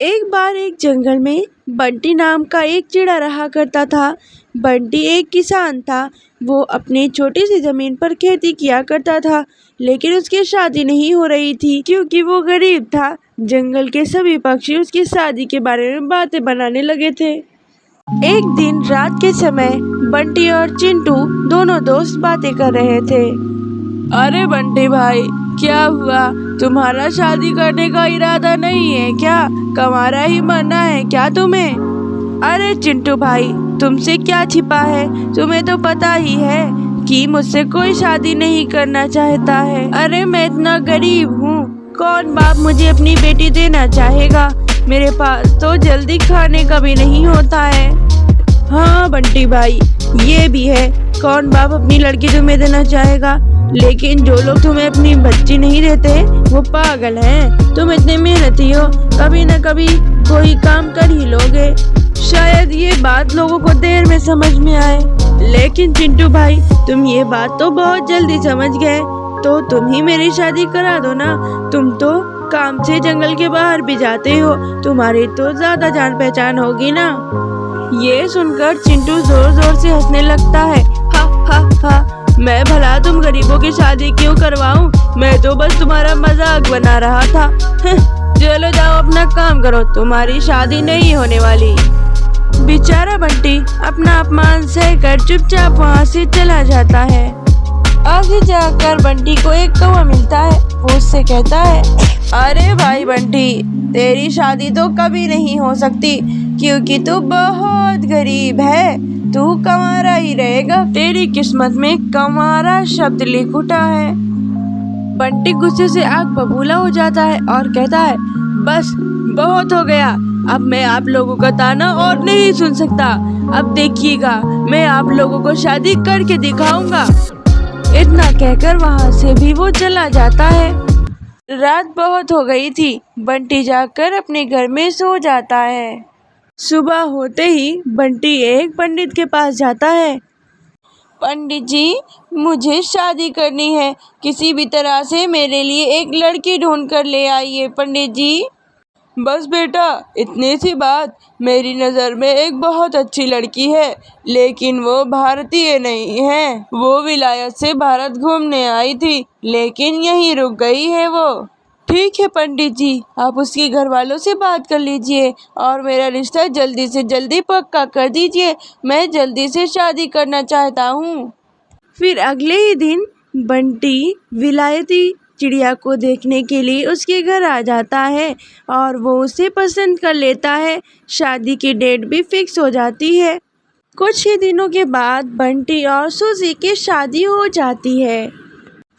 एक बार एक जंगल में बंटी नाम का एक चिड़ा रहा करता था। बंटी एक किसान था। वो अपनी छोटी सी जमीन पर खेती किया करता था, लेकिन उसकी शादी नहीं हो रही थी क्योंकि वो गरीब था। जंगल के सभी पक्षी उसकी शादी के बारे में बातें बनाने लगे थे। एक दिन रात के समय बंटी और चिंटू दोनों दोस्त बातें कर रहे थे। अरे बंटी भाई, क्या हुआ? तुम्हारा शादी करने का इरादा नहीं है क्या? कमारा ही मरना है क्या तुम्हें? अरे चिंटू भाई, तुमसे क्या छिपा है? तुम्हें तो पता ही है कि मुझसे कोई शादी नहीं करना चाहता है। अरे मैं इतना गरीब हूँ, कौन बाप मुझे अपनी बेटी देना चाहेगा? मेरे पास तो जल्दी खाने का भी नहीं होता है। हाँ बंटी भाई, ये भी है, कौन बाप अपनी लड़की तुम्हें देना चाहेगा? लेकिन जो लोग तुम्हें अपनी बच्ची नहीं देते वो पागल हैं। तुम इतने मेहनती हो, कभी न कभी कोई काम कर ही लोगे। शायद ये बात लोगों को देर में समझ में आए, लेकिन चिंटू भाई, तुम ये बात तो बहुत जल्दी समझ गए। तो तुम ही मेरी शादी करा दो ना। तुम तो काम से जंगल के बाहर भी जाते हो, तुम्हारी तो ज्यादा जान पहचान होगी ना। ये सुनकर चिंटू जोर जोर से हंसने लगता है। हा हा हा, मैं भला तुम गरीबों की शादी क्यों करवाऊं? मैं तो बस तुम्हारा मजाक बना रहा था। चलो जाओ अपना काम करो, तुम्हारी शादी नहीं होने वाली। बेचारा बंटी अपना अपमान सहकर चुपचाप वहाँ से चला जाता है। आगे जाकर बंटी को एक कौवा मिलता है। वो उससे कहता है, अरे भाई बंटी, तेरी शादी तो कभी नहीं हो सकती क्योंकि तू बहुत गरीब है। तू कंवारा ही रहेगा, तेरी किस्मत में कंवारा शब्द लिख उठा है। बंटी गुस्से से आग बबूला हो जाता है और कहता है, बस बहुत हो गया, अब मैं आप लोगों का ताना और नहीं सुन सकता। अब देखिएगा, मैं आप लोगों को शादी करके दिखाऊंगा। इतना कहकर वहाँ से भी वो चला जाता है। रात बहुत हो गई थी। बंटी जाकर अपने घर में सो जाता है। सुबह होते ही बंटी एक पंडित के पास जाता है। पंडित जी, मुझे शादी करनी है, किसी भी तरह से मेरे लिए एक लड़की ढूंढ कर ले आइए पंडित जी। बस बेटा, इतनी सी बात। मेरी नज़र में एक बहुत अच्छी लड़की है, लेकिन वो भारतीय नहीं है। वो विलायत से भारत घूमने आई थी, लेकिन यहीं रुक गई है वो। ठीक है पंडित जी, आप उसके घर वालों से बात कर लीजिए और मेरा रिश्ता जल्दी से जल्दी पक्का कर दीजिए। मैं जल्दी से शादी करना चाहता हूँ। फिर अगले ही दिन बंटी विलायती चिड़िया को देखने के लिए उसके घर आ जाता है और वो उसे पसंद कर लेता है। शादी की डेट भी फिक्स हो जाती है। कुछ ही दिनों के बाद बंटी और सूजी की शादी हो जाती है।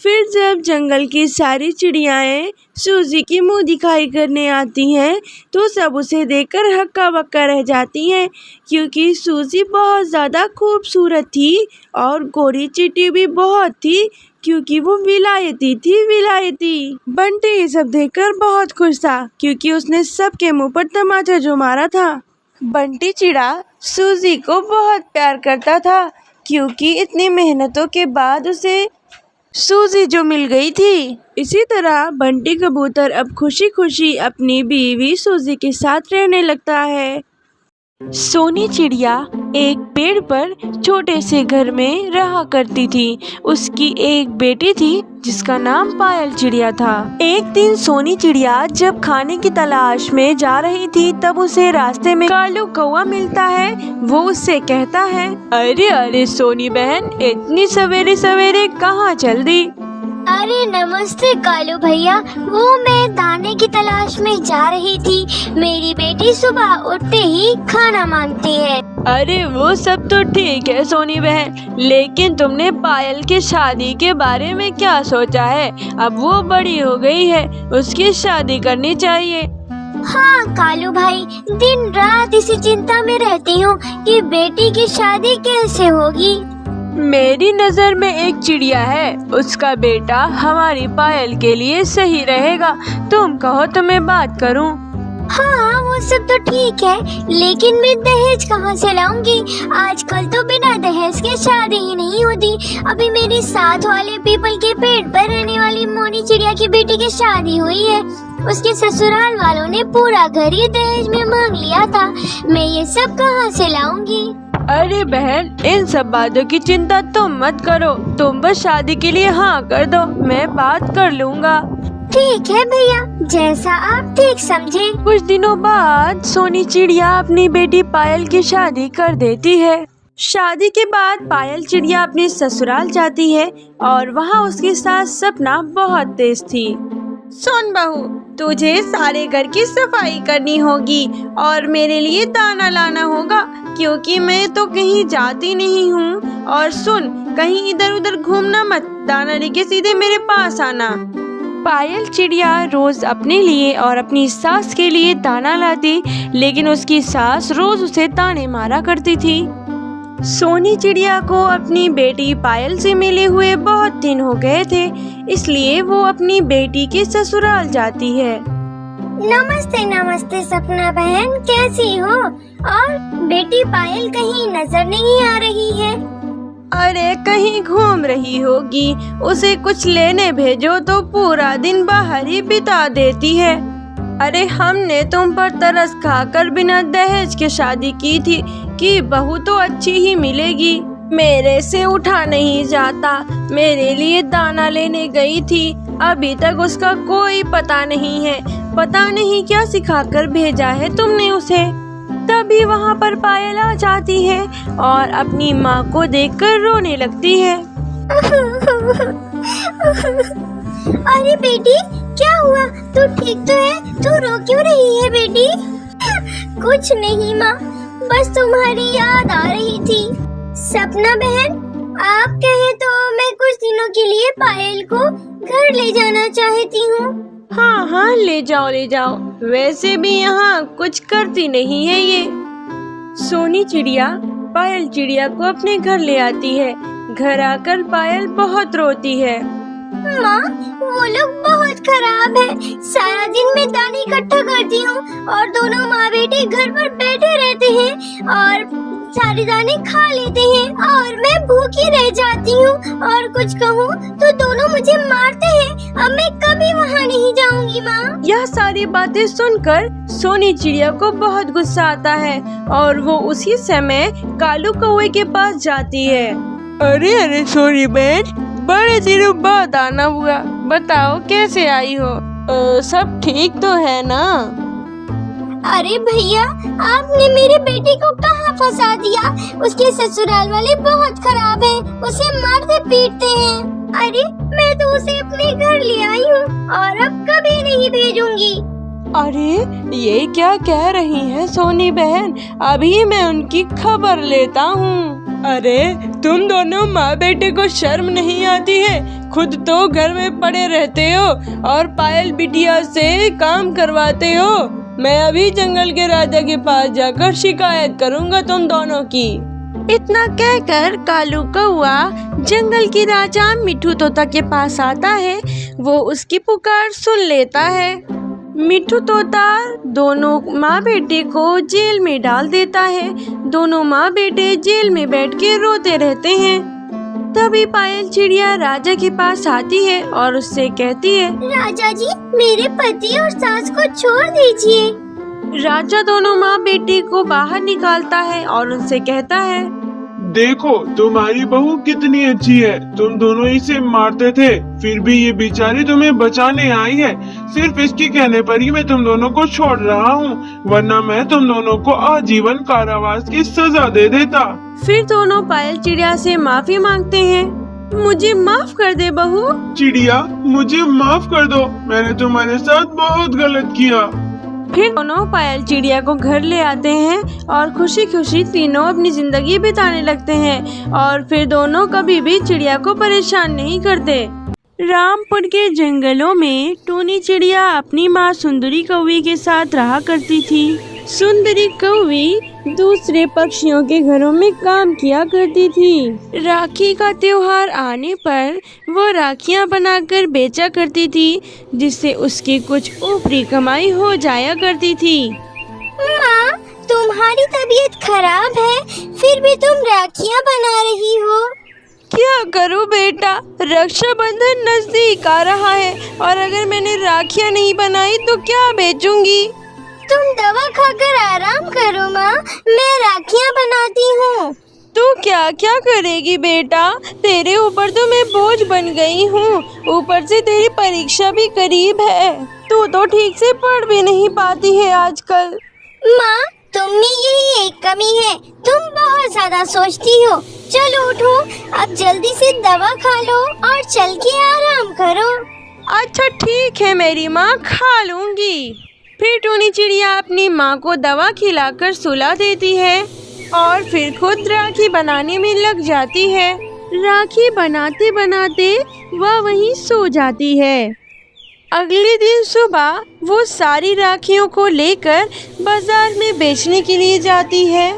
फिर जब जंगल की सारी चिड़ियाएं सूजी की मुंह दिखाई करने आती हैं, तो सब उसे देखकर हक्का बक्का रह जाती हैं, क्योंकि सूजी बहुत ज़्यादा खूबसूरत थी और गोरी चिट्टी भी बहुत थी, क्योंकि वो विलायती थी। विलायती बंटी ये सब देखकर बहुत खुश था, क्योंकि उसने सबके मुंह पर तमाचा जो मारा था। बंटी चिड़ा सूजी को बहुत प्यार करता था, क्योंकि इतनी मेहनतों के बाद उसे सूजी जो मिल गई थी। इसी तरह बंटी कबूतर अब खुशी खुशी अपनी बीवी सूजी के साथ रहने लगता है। सोनी चिड़िया एक पेड़ पर छोटे से घर में रहा करती थी। उसकी एक बेटी थी जिसका नाम पायल चिड़िया था। एक दिन सोनी चिड़िया जब खाने की तलाश में जा रही थी, तब उसे रास्ते में कालू कौवा मिलता है। वो उससे कहता है, अरे अरे सोनी बहन, इतनी सवेरे सवेरे कहाँ चल दी? अरे नमस्ते कालू भैया, वो मैं दाने की तलाश में जा रही थी। मेरी बेटी सुबह उठते ही खाना मांगती है। अरे वो सब तो ठीक है सोनी बहन, लेकिन तुमने पायल की शादी के बारे में क्या सोचा है? अब वो बड़ी हो गई है, उसकी शादी करनी चाहिए। हाँ कालू भाई, दिन रात इसी चिंता में रहती हूँ कि बेटी की शादी कैसे होगी। मेरी नज़र में एक चिड़िया है, उसका बेटा हमारी पायल के लिए सही रहेगा। तुम कहो तो मैं बात करूं? हाँ वो सब तो ठीक है, लेकिन मैं दहेज कहाँ से लाऊंगी? आजकल तो बिना दहेज के शादी ही नहीं होती। अभी मेरी साथ वाले पीपल के पेड़ पर रहने वाली मोनी चिड़िया की बेटी की शादी हुई है, उसके ससुराल वालों ने पूरा घर ही दहेज में मांग लिया था। मैं ये सब कहाँ से लाऊंगी? अरे बहन, इन सब बातों की चिंता तुम मत करो, तुम बस शादी के लिए हाँ कर दो, मैं बात कर लूँगा। ठीक है भैया, जैसा आप ठीक समझे। कुछ दिनों बाद सोनी चिड़िया अपनी बेटी पायल की शादी कर देती है। शादी के बाद पायल चिड़िया अपने ससुराल जाती है और वहाँ उसकी सास सपना बहुत तेज थी। सुन बहू, तुझे सारे घर की सफाई करनी होगी और मेरे लिए दाना लाना होगा, क्योंकि मैं तो कहीं जाती नहीं हूँ। और सुन, कहीं इधर उधर घूमना मत, दाना लेके सीधे मेरे पास आना। पायल चिड़िया रोज अपने लिए और अपनी सास के लिए दाना लाती, लेकिन उसकी सास रोज उसे ताने मारा करती थी। सोनी चिड़िया को अपनी बेटी पायल से मिले हुए बहुत दिन हो गए थे, इसलिए वो अपनी बेटी के ससुराल जाती है। नमस्ते नमस्ते सपना बहन, कैसी हो? और बेटी पायल कहीं नजर नहीं आ रही है। अरे कहीं घूम रही होगी, उसे कुछ लेने भेजो तो पूरा दिन बाहर ही बिता देती है। अरे हमने तुम पर तरस खाकर बिना दहेज के शादी की थी कि बहू तो अच्छी ही मिलेगी। मेरे से उठा नहीं जाता, मेरे लिए दाना लेने गई थी, अभी तक उसका कोई पता नहीं है। पता नहीं क्या सिखाकर भेजा है तुमने उसे। तभी वहाँ पर पायल आ जाती है और अपनी माँ को देखकर रोने लगती है। अरे बेटी, क्या हुआ? तू ठीक तो है? तू रो क्यों रही है बेटी? कुछ नहीं माँ, बस तुम्हारी याद आ रही थी। सपना बहन, आप कहे तो मैं कुछ दिनों के लिए पायल को घर ले जाना चाहती हूँ। हाँ हाँ, ले जाओ ले जाओ, वैसे भी यहाँ कुछ करती नहीं है ये। सोनी चिड़िया पायल चिड़िया को अपने घर ले आती है। घर आकर पायल बहुत रोती है। माँ, वो लोग बहुत खराब है। सारा दिन मैं दाने इकट्ठा करती हूँ और दोनों माँ बेटे घर पर बैठे रहते हैं और सारे दाने खा लेते हैं और मैं भूखी रह जाती हूँ। और कुछ कहूँ तो दोनों मुझे मारते हैं। अब मैं कभी वहाँ नहीं जाऊँगी माँ। यह सारी बातें सुनकर सोनी चिड़िया को बहुत गुस्सा आता है और वो उसी समय कालू कौवे के पास जाती है। अरे सोनी बहन, बड़े दिनों बाद आना हुआ, बताओ कैसे आई हो? सब ठीक तो है ना? अरे भैया, आपने मेरे बेटे को कहाँ फंसा दिया? उसके ससुराल वाले बहुत खराब हैं, उसे मारते पीटते हैं। अरे मैं तो उसे अपने घर ले आई हूँ और अब कभी नहीं भेजूंगी। अरे ये क्या कह रही है सोनी बहन? अभी मैं उनकी खबर लेता हूँ। अरे तुम दोनों माँ बेटे को शर्म नहीं आती है? खुद तो घर में पड़े रहते हो और पायल बिटिया से काम करवाते हो। मैं अभी जंगल के राजा के पास जाकर शिकायत करूँगा तुम दोनों की। इतना कहकर कालू कौआ जंगल की राजा मिठू तोता के पास आता है। वो उसकी पुकार सुन लेता है। मिठू तोता दोनों माँ बेटे को जेल में डाल देता है। दोनों माँ बेटे जेल में बैठ के रोते रहते हैं। तभी पायल चिड़िया राजा के पास आती है और उससे कहती है, राजा जी, मेरे पति और सास को छोड़ दीजिए। राजा दोनों माँ बेटे को बाहर निकालता है और उनसे कहता है, देखो तुम्हारी बहू कितनी अच्छी है। तुम दोनों इसे मारते थे, फिर भी ये बेचारी तुम्हें बचाने आई है। सिर्फ इसके कहने पर ही मैं तुम दोनों को छोड़ रहा हूँ, वरना मैं तुम दोनों को आजीवन कारावास की सजा दे देता। फिर दोनों पायल चिड़िया से माफी मांगते हैं। मुझे माफ कर दे बहू। चिड़िया, मुझे माफ कर दो, मैंने तुम्हारे साथ बहुत गलत किया। फिर दोनों पायल चिड़िया को घर ले आते हैं और खुशी खुशी तीनों अपनी जिंदगी बिताने लगते हैं और फिर दोनों कभी भी चिड़िया को परेशान नहीं करते। रामपुर के जंगलों में टूनी चिड़िया अपनी माँ सुंदरी कौवी के साथ रहा करती थी। सुंदरी कौवी दूसरे पक्षियों के घरों में काम किया करती थी। राखी का त्योहार आने पर वो राखियां बनाकर बेचा करती थी, जिससे उसकी कुछ ऊपरी कमाई हो जाया करती थी। माँ, तुम्हारी तबीयत खराब है, फिर भी तुम राखियाँ बना रही हो। क्या करूं बेटा, रक्षाबंधन नजदीक आ रहा है और अगर मैंने राखियां नहीं बनाई तो क्या बेचूंगी। तुम दवा खाकर आराम करो माँ, मैं राखियाँ बनाती हूँ। तू क्या क्या करेगी बेटा, तेरे ऊपर तो मैं बोझ बन गई हूँ, ऊपर से तेरी परीक्षा भी करीब है। तू तो ठीक से पढ़ भी नहीं पाती है आजकल। माँ, तुम में यही एक कमी है, तुम बहुत ज्यादा सोचती हो। चलो उठो, अब जल्दी से दवा खा लो और चल के आराम करो। अच्छा ठीक है मेरी माँ, खा लूंगी। फिर टूनी चिड़िया अपनी माँ को दवा खिलाकर सुला देती है और फिर खुद राखी बनाने में लग जाती है। राखी बनाते बनाते वह वहीं सो जाती है। अगले दिन सुबह वो सारी राखियों को लेकर बाजार में बेचने के लिए जाती है।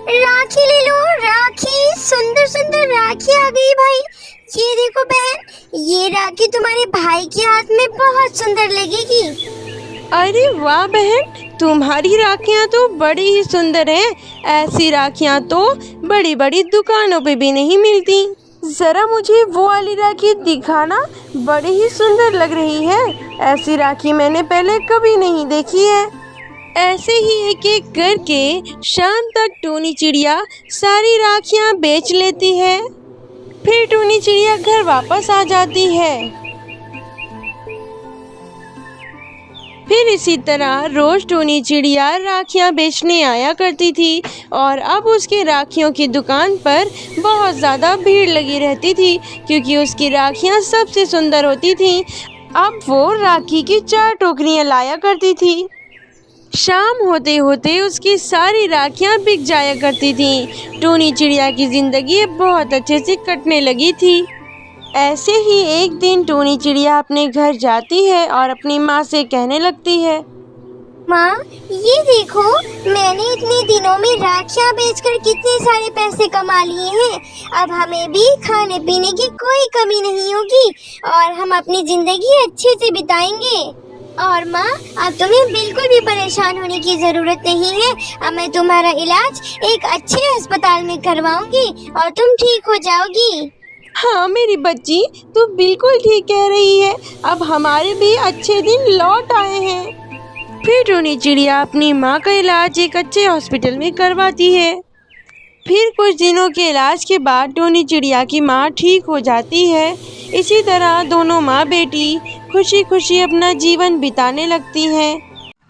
राखी ले लो, राखी, सुंदर सुंदर राखी आ गई भाई। ये देखो बहन, ये राखी तुम्हारे भाई के हाथ में बहुत सुंदर लगेगी। अरे वाह बहन, तुम्हारी राखियाँ तो बड़ी ही सुंदर हैं। ऐसी राखियाँ तो बड़ी बड़ी दुकानों पे भी नहीं मिलती। जरा मुझे वो वाली राखी दिखाना, बड़ी ही सुंदर लग रही है। ऐसी राखी मैंने पहले कभी नहीं देखी है। ऐसे ही एक एक करके शाम तक टूनी चिड़िया सारी राखियाँ बेच लेती है। फिर टूनी चिड़िया घर वापस आ जाती है। फिर इसी तरह रोज टूनी चिड़िया राखियाँ बेचने आया करती थी और अब उसके राखियों की दुकान पर बहुत ज़्यादा भीड़ लगी रहती थी क्योंकि उसकी राखियाँ सबसे सुंदर होती थीं। अब वो राखी की 4 टोकरियाँ लाया करती थी। शाम होते होते उसकी सारी राखियाँ बिक जाया करती थीं। टूनी चिड़िया की ज़िंदगी बहुत अच्छे से कटने लगी थी। ऐसे ही एक दिन टूनी चिड़िया अपने घर जाती है और अपनी माँ से कहने लगती है, माँ, ये देखो, मैंने इतने दिनों में राखियाँ बेचकर कितने सारे पैसे कमा लिए हैं। अब हमें भी खाने पीने की कोई कमी नहीं होगी और हम अपनी जिंदगी अच्छे से बिताएंगे। और माँ, अब तुम्हें बिल्कुल भी परेशान होने की जरूरत नहीं है। अब मैं तुम्हारा इलाज एक अच्छे अस्पताल में करवाऊंगी और तुम ठीक हो जाओगी। हाँ मेरी बच्ची, तू बिल्कुल ठीक कह रही है। अब हमारे भी अच्छे दिन लौट आए हैं। फिर टूनी चिड़िया अपनी माँ का इलाज एक अच्छे हॉस्पिटल में करवाती है। फिर कुछ दिनों के इलाज के बाद टूनी चिड़िया की माँ ठीक हो जाती है। इसी तरह दोनों माँ बेटी खुशी खुशी अपना जीवन बिताने लगती हैं।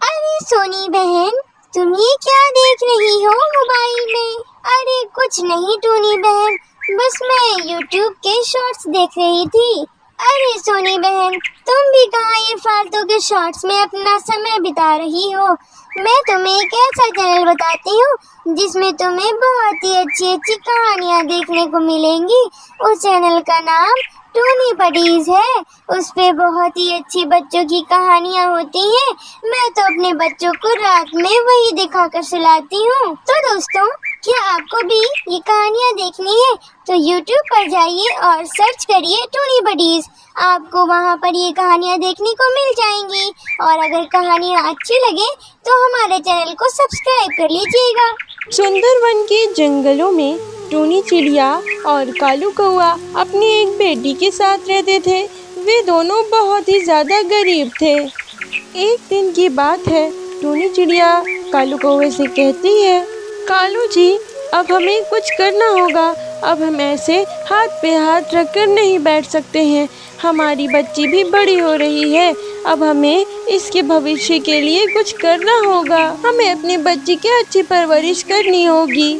अरे सोनी बहन, तुम ये क्या देख रही हो मोबाइल में? अरे कुछ नहीं टूनी बहन, बस मैं YouTube के शॉर्ट्स देख रही थी। अरे सोनी बहन, तुम भी कहाँ ये फालतू के शॉर्ट्स में अपना समय बिता रही हो? मैं तुम्हें एक ऐसा चैनल बताती हूँ जिसमें तुम्हें बहुत ही अच्छी अच्छी कहानियाँ देखने को मिलेंगी। उस चैनल का नाम टूनी बडीज है। उस पे बहुत ही अच्छी बच्चों की कहानियाँ होती हैं। मैं तो अपने बच्चों को रात में वही दिखाकर सुलाती हूँ। तो दोस्तों, क्या आपको भी ये कहानियाँ देखनी है तो YouTube पर जाइए और सर्च करिए टूनी बडीज। आपको वहाँ पर ये कहानियाँ देखने को मिल जाएंगी और अगर कहानियाँ अच्छी लगे तो हमारे चैनल को सब्सक्राइब कर लीजिएगा। सुंदरवन के जंगलों में टूनी चिड़िया और कालू कौआ अपनी एक बेटी के साथ रहते थे। वे दोनों बहुत ही ज़्यादा गरीब थे। एक दिन की बात है, टूनी चिड़िया कालू कौवे से कहती है, कालू जी, अब हमें कुछ करना होगा। अब हम ऐसे हाथ पे हाथ रखकर नहीं बैठ सकते हैं। हमारी बच्ची भी बड़ी हो रही है। अब हमें इसके भविष्य के लिए कुछ करना होगा। हमें अपनी बच्ची की अच्छी परवरिश करनी होगी।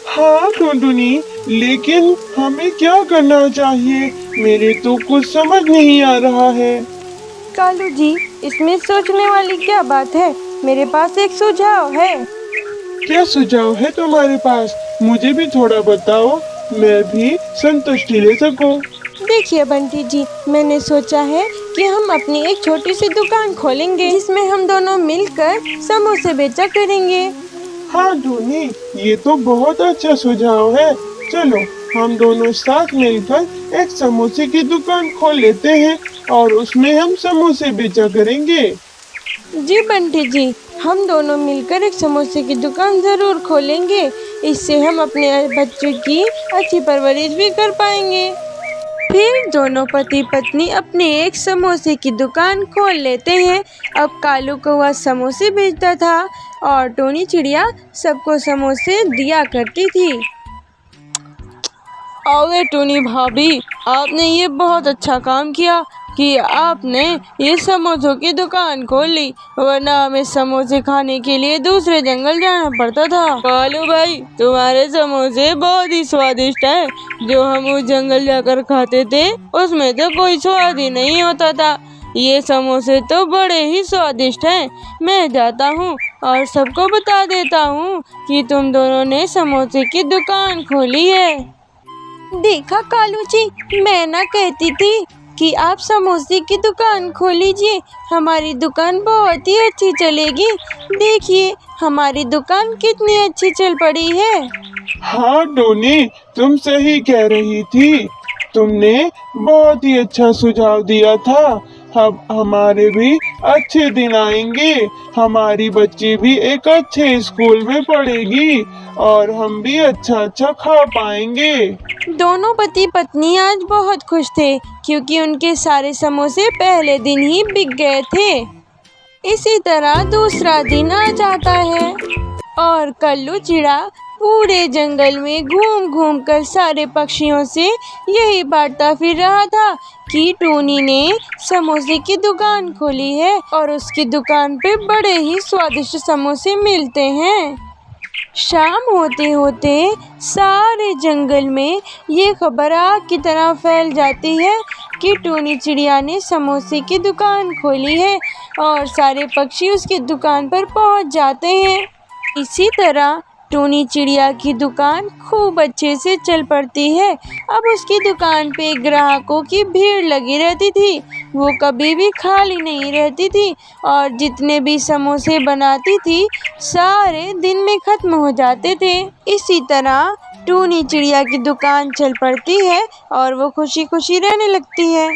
हाँ टुनटुनी, लेकिन हमें क्या करना चाहिए? मेरे तो कुछ समझ नहीं आ रहा है। कालू जी, इसमें सोचने वाली क्या बात है? मेरे पास एक सुझाव है। क्या सुझाव है तुम्हारे पास? मुझे भी थोड़ा बताओ, मैं भी संतुष्टि ले सकूं। देखिए बंटी जी, मैंने सोचा है कि हम अपनी एक छोटी सी दुकान खोलेंगे जिसमें हम दोनों मिलकर समोसे बेचा करेंगे। हाँ टूनी, ये तो बहुत अच्छा सुझाव है। चलो हम दोनों साथ मिलकर एक समोसे की दुकान खोल लेते हैं और उसमें हम समोसे बेचा करेंगे। जी बंटी जी, हम दोनों मिलकर एक समोसे की दुकान जरूर खोलेंगे। इससे हम अपने बच्चों की अच्छी परवरिश भी कर पाएंगे। फिर दोनों पति पत्नी अपने एक समोसे की दुकान खोल लेते हैं। अब कालू कौवा समोसे बेचता था और टोनी चिड़िया सबको समोसे दिया करती थी। अरे टोनी भाभी, आपने ये बहुत अच्छा काम किया कि आपने ये समोसों की दुकान खोल ली, वरना हमें समोसे खाने के लिए दूसरे जंगल जाना पड़ता था। कालू भाई, तुम्हारे समोसे बहुत ही स्वादिष्ट हैं। जो हम उस जंगल जाकर खाते थे उसमें तो कोई स्वाद ही नहीं होता था। ये समोसे तो बड़े ही स्वादिष्ट हैं। मैं जाता हूँ और सबको बता देता हूँ कि तुम दोनों ने समोसे की दुकान खोली है। देखा कालू जी, मैं ना कहती थी कि आप समोसे की दुकान खोल लीजिए, हमारी दुकान बहुत ही अच्छी चलेगी। देखिए हमारी दुकान कितनी अच्छी चल पड़ी है। हाँ टोनी, तुम सही कह रही थी। तुमने बहुत ही अच्छा सुझाव दिया था। अब हमारे भी अच्छे दिन आएंगे। हमारी बच्ची भी एक अच्छे स्कूल में पढ़ेगी और हम भी अच्छा खा पाएंगे। दोनों पति पत्नी आज बहुत खुश थे क्योंकि उनके सारे समोसे पहले दिन ही बिक गए थे। इसी तरह दूसरा दिन आ जाता है और कल्लू चिड़ा पूरे जंगल में घूम घूम कर सारे पक्षियों से यही बांटता फिर रहा था कि टोनी ने समोसे की दुकान खोली है और उसकी दुकान पे बड़े ही स्वादिष्ट समोसे मिलते हैं। शाम होते होते सारे जंगल में ये खबर आग की तरह फैल जाती है कि टोनी चिड़िया ने समोसे की दुकान खोली है और सारे पक्षी उसकी दुकान पर पहुंच जाते हैं। इसी तरह टोनी चिड़िया की दुकान खूब अच्छे से चल पड़ती है। अब उसकी दुकान पे ग्राहकों की भीड़ लगी रहती थी, वो कभी भी खाली नहीं रहती थी और जितने भी समोसे बनाती थी सारे दिन में खत्म हो जाते थे। इसी तरह टोनी चिड़िया की दुकान चल पड़ती है और वो खुशी खुशी रहने लगती है।